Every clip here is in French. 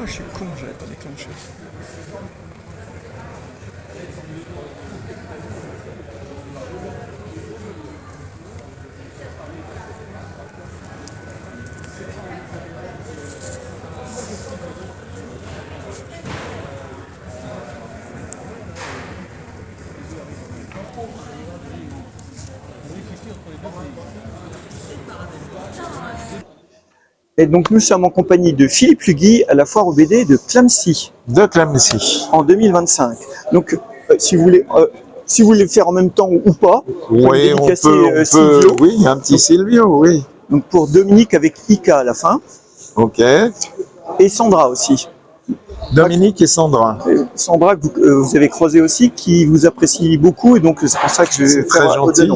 je suis con, j'avais pas déclenché. Et donc nous sommes en compagnie de Philippe Lugui à la foire aux BD de Clamecy De Clamecy. en 2025. Donc si vous voulez le faire en même temps ou pas, Oui, on dédicacer, peut, Silvio. oui, un petit Silvio, oui. Donc pour Dominique avec Ika à la fin Ok. et Sandra aussi. Dominique et Sandra. Sandra que vous avez croisé aussi, qui vous apprécie beaucoup et donc c'est pour ça que je vais C'est très faire gentil.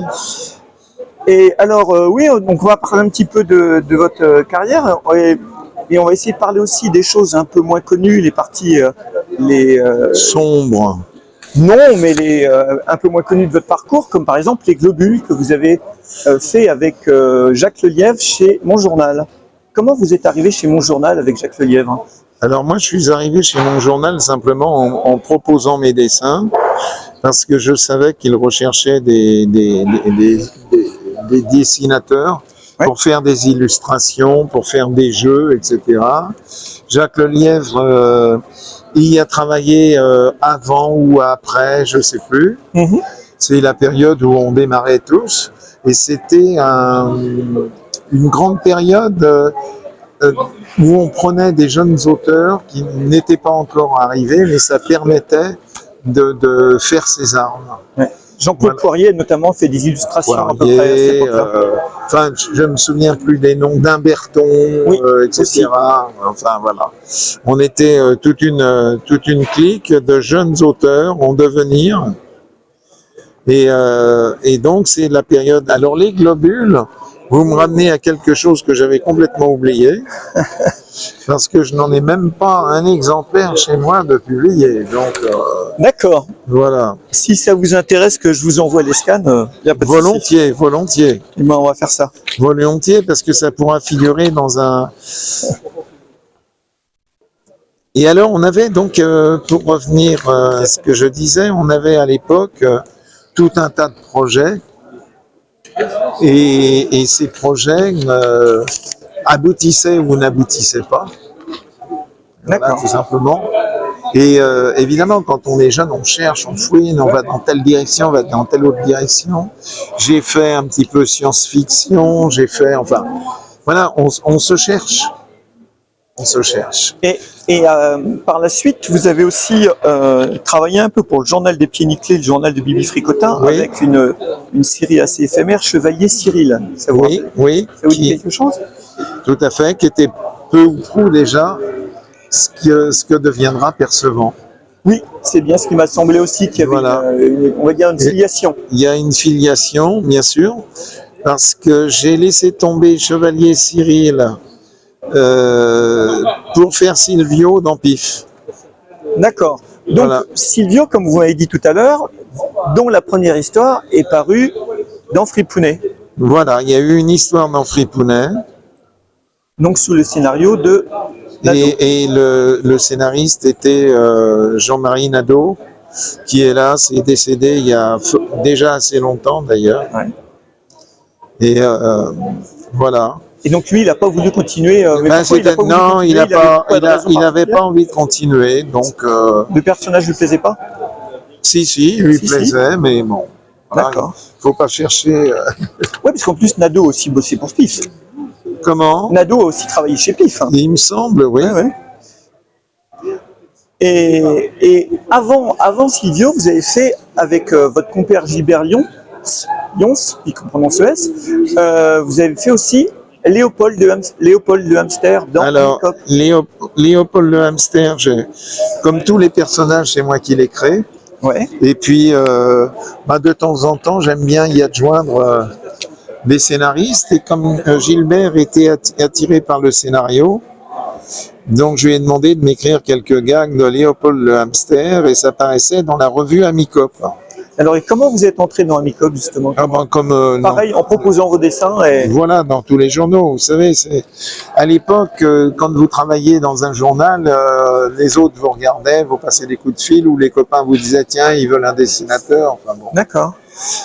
Et alors oui, donc on va parler un petit peu de votre carrière et on va essayer de parler aussi des choses un peu moins connues, les parties Sombre. non, mais les un peu moins connues de votre parcours, comme par exemple les globules que vous avez fait avec Jacques Lelièvre chez Mon Journal. Comment vous êtes arrivé chez Mon Journal avec Jacques Lelièvre? Alors moi, je suis arrivé chez Mon Journal simplement en proposant mes dessins parce que je savais qu'il recherchait des dessinateurs pour faire des illustrations, pour faire des jeux, etc. Jacques Lelièvre y a travaillé avant ou après, je sais plus. Mm-hmm. C'est la période où on démarrait tous et c'était une grande période où on prenait des jeunes auteurs qui n'étaient pas encore arrivés, mais ça permettait de faire ses armes. Ouais. Jean-Claude Poirier, notamment, fait des illustrations à peu près à cette époque-là. Je me souviens plus des noms d'Imberton, oui, etc. Aussi. Enfin, voilà. On était toute une clique de jeunes auteurs en devenir. Et donc, c'est la période... Alors, les globules, vous me ramenez à quelque chose que j'avais complètement oublié, parce que je n'en ai même pas un exemplaire chez moi de publié. Donc, d'accord. Voilà. Si ça vous intéresse que je vous envoie les scans, y a pas de volontiers, volontiers. Et ben, on va faire ça. Volontiers, parce que ça pourra figurer dans un... Et alors, on avait donc, pour revenir à ce que je disais, on avait à l'époque tout un tas de projets. Et ces projets aboutissaient ou n'aboutissaient pas. Voilà, tout simplement. Et évidemment, quand on est jeune, on cherche, on fouine, on va dans telle direction, on va dans telle autre direction. J'ai fait un petit peu science-fiction, j'ai fait, enfin, voilà, on se cherche. On se cherche. Et par la suite, vous avez aussi travaillé un peu pour le journal des Pieds Nickelés, le journal de Bibi Fricotin, oui. Avec une série assez éphémère, Chevalier Cyril. Ça vous oui, oui. Ça vous dit quelque chose? Tout à fait, qui était peu ou prou déjà ce que deviendra Percevant. Oui, c'est bien ce qui m'a semblé aussi, qu'il y avait voilà. On va dire une filiation. Il y a une filiation, bien sûr, parce que j'ai laissé tomber Chevalier Cyril pour faire Silvio dans Pif. D'accord. Donc voilà. Silvio, comme vous m'avez dit tout à l'heure, dont la première histoire est parue dans Fripounet. Voilà, il y a eu une histoire dans Fripounet. Donc sous le scénario de Nadeau. Et le scénariste était Jean-Marie Nadeau, qui hélas est décédé il y a déjà assez longtemps d'ailleurs. Ouais. Et voilà. Et donc lui, il n'a pas voulu continuer. Il n'avait pas envie de continuer, donc. Le personnage lui plaisait pas? Si, lui plaisait, mais bon. Voilà, d'accord. Faut pas chercher. Ouais, parce qu'en plus Nadeau aussi bossait pour Pif. Comment? Nadeau a aussi travaillé chez Pif. Hein. Il me semble, oui. Ouais. Et avant Silvio, vous avez fait avec votre compère Gilbert Lyons, qui prononce le S, vous avez fait aussi Léopold le hamster dans Alors, Léopold le hamster, comme tous les personnages, c'est moi qui les crée. Ouais. Et puis, de temps en temps, j'aime bien y adjoindre des scénaristes. Et comme Gilbert était attiré par le scénario, donc je lui ai demandé de m'écrire quelques gags de Léopold le hamster et ça paraissait dans la revue Amicop. Alors, et comment vous êtes entré dans Amicop, justement? Ah ben, comme Pareil, en proposant vos dessins et... voilà, dans tous les journaux. Vous savez, c'est à l'époque, quand vous travailliez dans un journal, les autres vous regardaient, vous passez des coups de fil, ou les copains vous disaient tiens, ils veulent un dessinateur. Enfin bon, D'accord.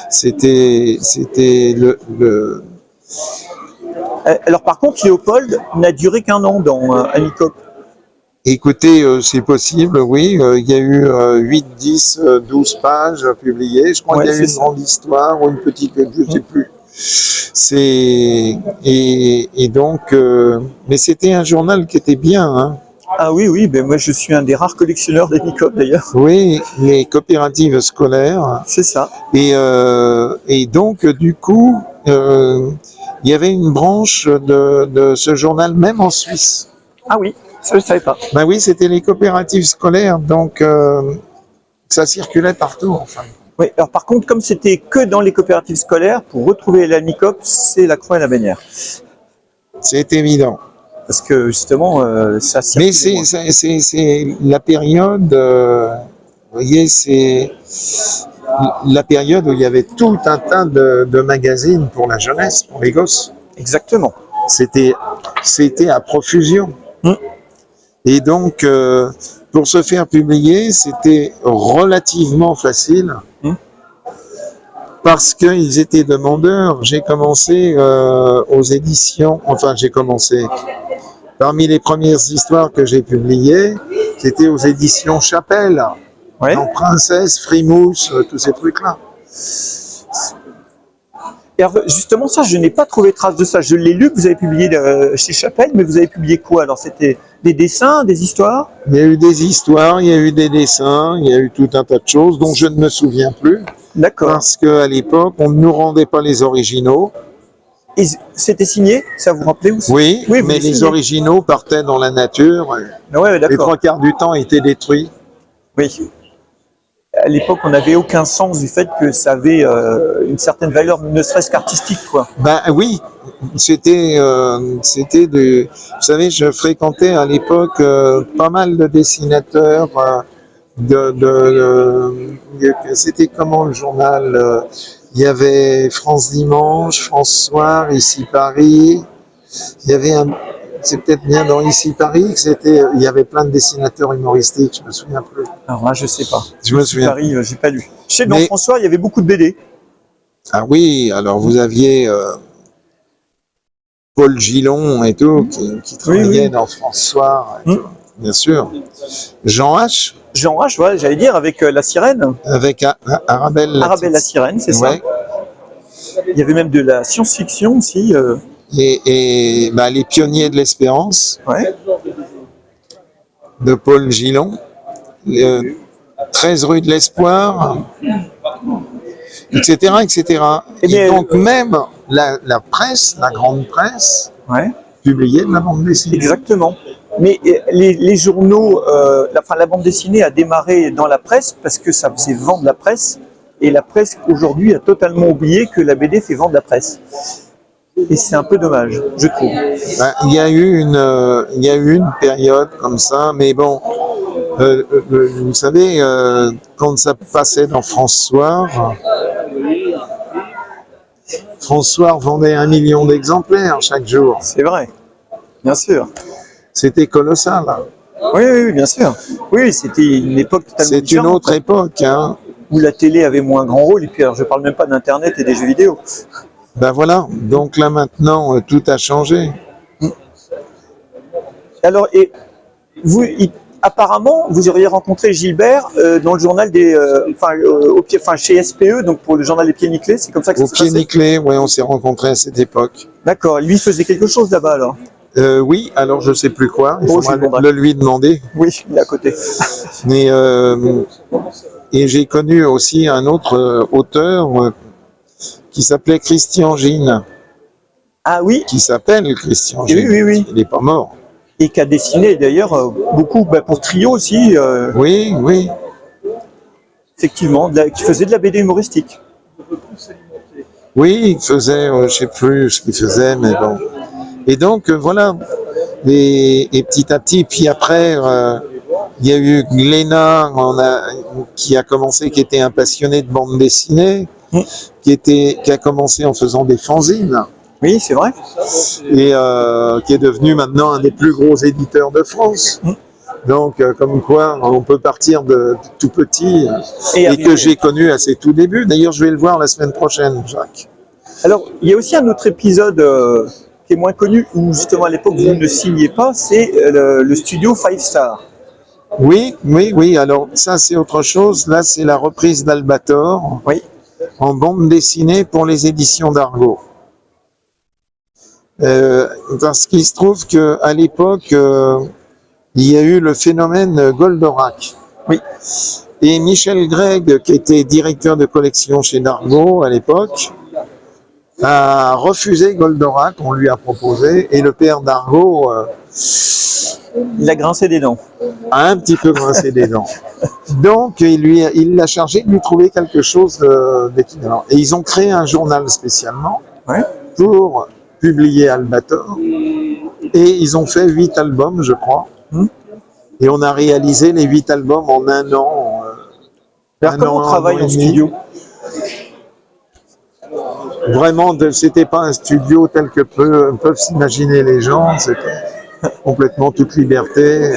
c'était le Alors, par contre, Léopold n'a duré qu'un an dans Amicop. Écoutez, c'est possible, oui. Il y a eu 8, 10, 12 pages publiées. Je crois Ouais, qu'il y a eu c'est une ça. grande histoire ou une petite, je ne sais plus. Et donc, mais c'était un journal qui était bien, hein. Ah oui, oui, ben moi je suis un des rares collectionneurs d'Amicop d'ailleurs. Oui, les coopératives scolaires. C'est ça. Et donc, du coup, il y avait une branche de ce journal, même en Suisse. Ah oui, ça je ne savais pas. Ben oui, c'était les coopératives scolaires, donc ça circulait partout, enfin. Oui, alors par contre, comme c'était que dans les coopératives scolaires, pour retrouver l'Amicop, c'est la croix et la bannière. C'est évident. Parce que justement, ça circule. Mais c'est la période, vous voyez, c'est la période où il y avait tout un tas de magazines pour la jeunesse, pour les gosses. Exactement. C'était à profusion. Mm. Et donc, pour se faire publier, c'était relativement facile. Mm. Parce qu'ils étaient demandeurs. J'ai commencé aux éditions, enfin j'ai commencé, parmi les premières histoires que j'ai publiées, c'était aux éditions Chapelle, Ouais. dans Princesse, Frimousse, tous ces trucs-là. Et alors, justement, ça, je n'ai pas trouvé trace de ça. Je l'ai lu que vous avez publié chez Chapelle, mais vous avez publié quoi? Alors, c'était des dessins, des histoires? Il y a eu des histoires, il y a eu des dessins, il y a eu tout un tas de choses dont je ne me souviens plus, D'accord. parce qu'à l'époque, on ne nous rendait pas les originaux. Et c'était signé? Ça vous rappelez ou Oui, Oui, vous mais les les signez. originaux partaient dans la nature. Ouais, Les d'accord. 3/4 du temps étaient détruits. Oui. À l'époque, on n'avait aucun sens du fait que ça avait une certaine valeur, ne serait-ce qu'artistique, quoi. Ben oui, c'était de. Vous savez, je fréquentais à l'époque pas mal de dessinateurs. C'était comment le journal il y avait France Dimanche, France Soir, Ici Paris. Il y avait c'est peut-être bien dans Ici Paris que il y avait plein de dessinateurs humoristiques, je me souviens plus. Alors là, je sais pas. Je me souviens. Paris, j'ai pas lu. Chez Don Mais- François, il y avait beaucoup de BD. Ah oui, alors vous aviez Paul Gillon et tout, qui travaillait oui. dans France Soir, et tout, bien sûr. Jean H, Jean H, ouais, j'allais dire, avec la sirène. avec Arabelle. Arabelle la sirène, c'est Ouais. ça. Il y avait même de la science-fiction aussi. Et bah, les pionniers de l'espérance Ouais. de Paul Gillon, 13 rue de l'Espoir, etc., etc. Eh bien, Et donc même la presse, la grande presse, Ouais. publiait de la bande dessinée. Exactement. Mais les journaux, la bande dessinée a démarré dans la presse parce que ça faisait vendre la presse. Et la presse aujourd'hui a totalement oublié que la BD fait vendre la presse. Et c'est un peu dommage, je trouve. Ben, il y a eu une période comme ça, mais bon, vous savez, quand ça passait dans France Soir vendait 1 million d'exemplaires chaque jour. C'est vrai, bien sûr. C'était colossal. Oui, oui, oui, bien sûr. Oui, c'était une époque totalement C'est une différente, autre époque, hein. où la télé avait moins grand rôle. Et puis, alors, je parle même pas d'Internet et des jeux vidéo. Ben voilà, donc là maintenant, tout a changé. Alors, et vous, apparemment, vous auriez rencontré Gilbert dans le journal chez SPE, donc pour le journal Les Pieds Nickelés, c'est comme ça que Au ça s'est pied passé. nickelé, ouais, on s'est rencontrés à cette époque. D'accord, lui faisait quelque chose là-bas alors. Oui, alors je sais plus quoi, il Oh, faudra je lui demanderai. le lui demander. Oui, il est à côté. Mais et j'ai connu aussi un autre auteur qui s'appelait Christian Gine, Ah oui, qui s'appelle Christian Oui, Gine. oui, oui. Il n'est pas mort. et qui a dessiné d'ailleurs beaucoup pour Trio aussi, Oui, oui. effectivement, qui faisait de la BD humoristique. Oui, il faisait, je sais plus ce qu'il faisait, mais bon. Et donc voilà. Et petit à petit, puis après, Il y a eu Glénat, qui a commencé, qui était un passionné de bande dessinée, qui a commencé en faisant des fanzines. Oui, c'est vrai. Et qui est devenu maintenant un des plus gros éditeurs de France. Donc, comme quoi, on peut partir de tout petit et que j'ai connu à ses tout débuts. D'ailleurs, je vais le voir la semaine prochaine, Jacques. Alors, il y a aussi un autre épisode qui est moins connu, où justement à l'époque vous ne signiez pas, c'est le studio Five Star. Oui. Alors, ça, c'est autre chose. Là, c'est la reprise d'Albator en bande dessinée pour les éditions d'Argo. Parce qu'il se trouve qu'à l'époque, il y a eu le phénomène Goldorak. Oui. Et Michel Gregg, qui était directeur de collection chez Dargaud à l'époque, a refusé Goldorak, on lui a proposé, et le père Dargaud il a grincé des dents. A un petit peu grincé des dents. Donc, il l'a chargé de lui trouver quelque chose d'équivalent. Et ils ont créé un journal spécialement pour publier Albator. Et ils ont fait 8 albums, je crois. Et on a réalisé les 8 albums en un an. Comment on travaille en studio? Vraiment, c'était pas un studio tel que peuvent s'imaginer les gens. C'était complètement toute liberté.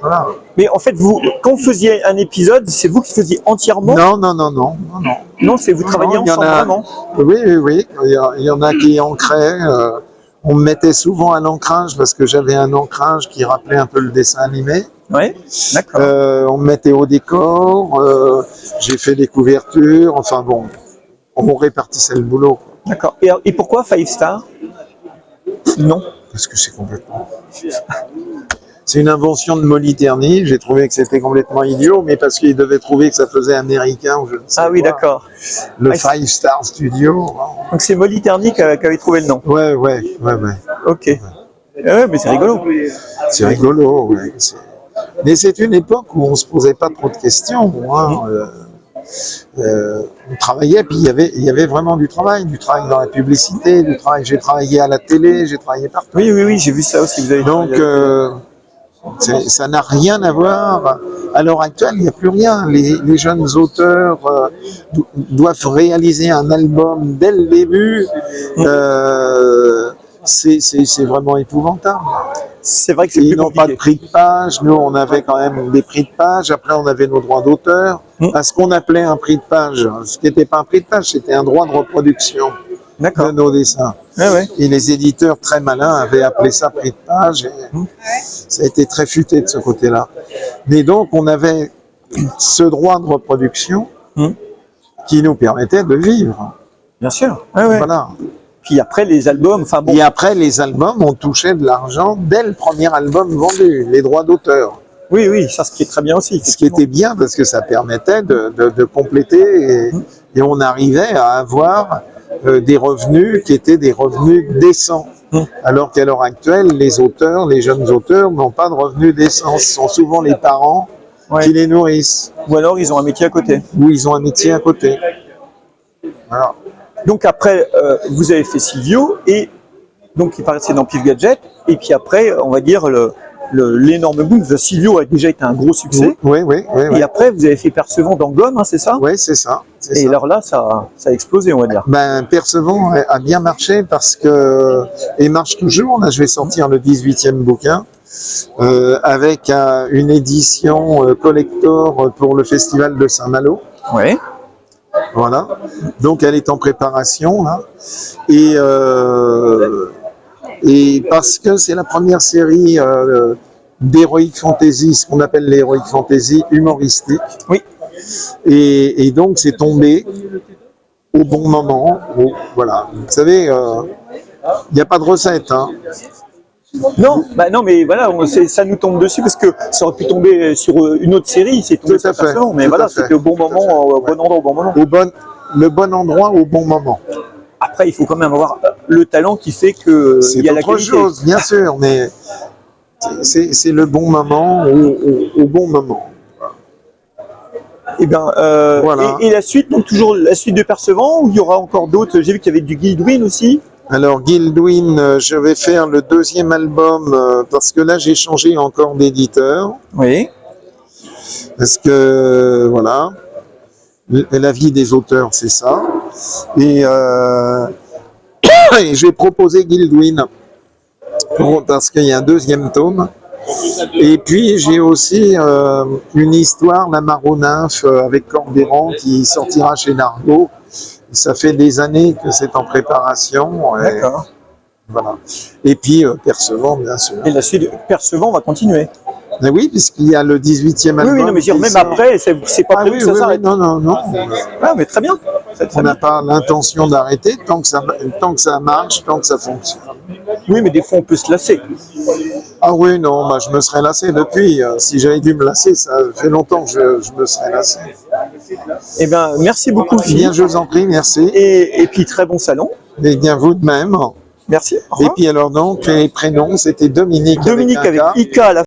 Voilà. Mais en fait, quand vous faisiez un épisode, c'est vous qui faisiez entièrement? Non. Non, c'est vous travailliez ensemble, vraiment? Oui. Il y en a qui ancraient. On me mettait souvent à l'ancrage parce que j'avais un ancrage qui rappelait un peu le dessin animé. Oui, d'accord. On me mettait au décor. J'ai fait des couvertures. Enfin bon, on répartissait le boulot. D'accord. Et pourquoi Five Star? Non. Parce que c'est complètement... C'est une invention de Moliterni. J'ai trouvé que c'était complètement idiot, mais parce qu'il devait trouver que ça faisait américain ou je ne sais Ah oui, quoi. d'accord. Le Five Star Studio. Donc c'est Moliterni qui avait trouvé le nom. Ouais. Ok. Ouais, mais c'est rigolo. C'est rigolo, ouais. Mais c'est une époque où on se posait pas trop de questions. On travaillait, puis il y avait vraiment du travail dans la publicité, du travail. J'ai travaillé à la télé, j'ai travaillé partout. Oui, j'ai vu ça aussi. Vous avez Donc, ça n'a rien à voir. À l'heure actuelle, il n'y a plus rien. Les jeunes auteurs doivent réaliser un album dès le début. C'est vraiment épouvantable. C'est vrai que c'est plus compliqué. Ils n'ont pas de prix de page. Nous, on avait quand même des prix de page. Après, on avait nos droits d'auteur. À ce qu'on appelait un prix de page. Ce qui n'était pas un prix de page, c'était un droit de reproduction de nos dessins. Et les éditeurs très malins avaient appelé ça prix de page. Et ça a été très futé de ce côté-là. Mais donc, on avait ce droit de reproduction qui nous permettait de vivre. Bien sûr. Voilà. Puis après, les albums... Et après, les albums, on touchait de l'argent dès le premier album vendu, les droits d'auteur. Oui, ça, ce qui est très bien aussi. Ce qui était bien, parce que ça permettait de compléter et on arrivait à avoir des revenus qui étaient des revenus décents. Alors qu'à l'heure actuelle, les auteurs, les jeunes auteurs n'ont pas de revenus décents. Ce sont souvent les parents qui les nourrissent. Ou alors, ils ont un métier à côté. Ou ils ont un métier à côté. Voilà. Donc après, vous avez fait Silvio, et donc il paraissait dans Pif Gadget, et puis après, on va dire, l'énorme boom. Silvio a déjà été un gros succès. Oui. Et après, vous avez fait Percevant dans Gomme, c'est ça? Oui, c'est ça. Et alors là, ça a explosé, on va dire. Percevant a bien marché parce que, et marche toujours. Là, je vais sortir le 18e bouquin avec une édition collector pour le festival de Saint-Malo. Oui. Voilà. Donc, elle est en préparation, là. Et parce que c'est la première série d'Heroic Fantasy, ce qu'on appelle l'Heroic Fantasy humoristique. Oui. Et donc, c'est tombé au bon moment. Voilà. Vous savez, il n'y a pas de recette, hein. Non, mais voilà, ça nous tombe dessus parce que ça aurait pu tomber sur une autre série, c'est tombé sur Percevant, mais voilà, c'était au bon moment, au bon endroit, au bon moment. Le bon endroit au bon moment. Après, il faut quand même avoir le talent qui fait que il y a la qualité. C'est autre chose, bien sûr, mais c'est le bon moment au bon moment. Et bien, voilà. Et la suite, donc toujours la suite de Percevant, ou il y aura encore d'autres? J'ai vu qu'il y avait du Guildwin aussi. Alors, Guildwin, je vais faire le deuxième album parce que là, j'ai changé encore d'éditeur. Oui. Parce que, voilà, la vie des auteurs, c'est ça. Et, et j'ai proposé Guildwin parce qu'il y a un deuxième tome. Et puis, j'ai aussi une histoire, La Mare-aux-Nymphes, avec Cordéran, qui sortira chez Nargo. Ça fait des années que c'est en préparation. D'accord. Voilà. Et puis, Percevant, bien sûr. Et la suite de Percevant va continuer. Mais oui, puisqu'il y a le 18e album. Oui, non, mais je veux dire, même après, c'est pas Ah prévu oui, que ça oui, s'arrête. oui, non. Ah, mais très bien. On n'a pas l'intention d'arrêter tant que ça marche, tant que ça fonctionne. Oui, mais des fois, on peut se lasser. Ah oui, non, bah, je me serais lassé depuis. Si j'avais dû me lasser, ça fait longtemps que je me serais lassé. Eh bien, merci beaucoup, Bien, Philippe. je vous en prie, merci. Et puis, très bon salon. Et bien, vous de même. Merci. Au Et revoir. puis alors donc, les prénoms, c'était Dominique Dominique avec un K. IK à la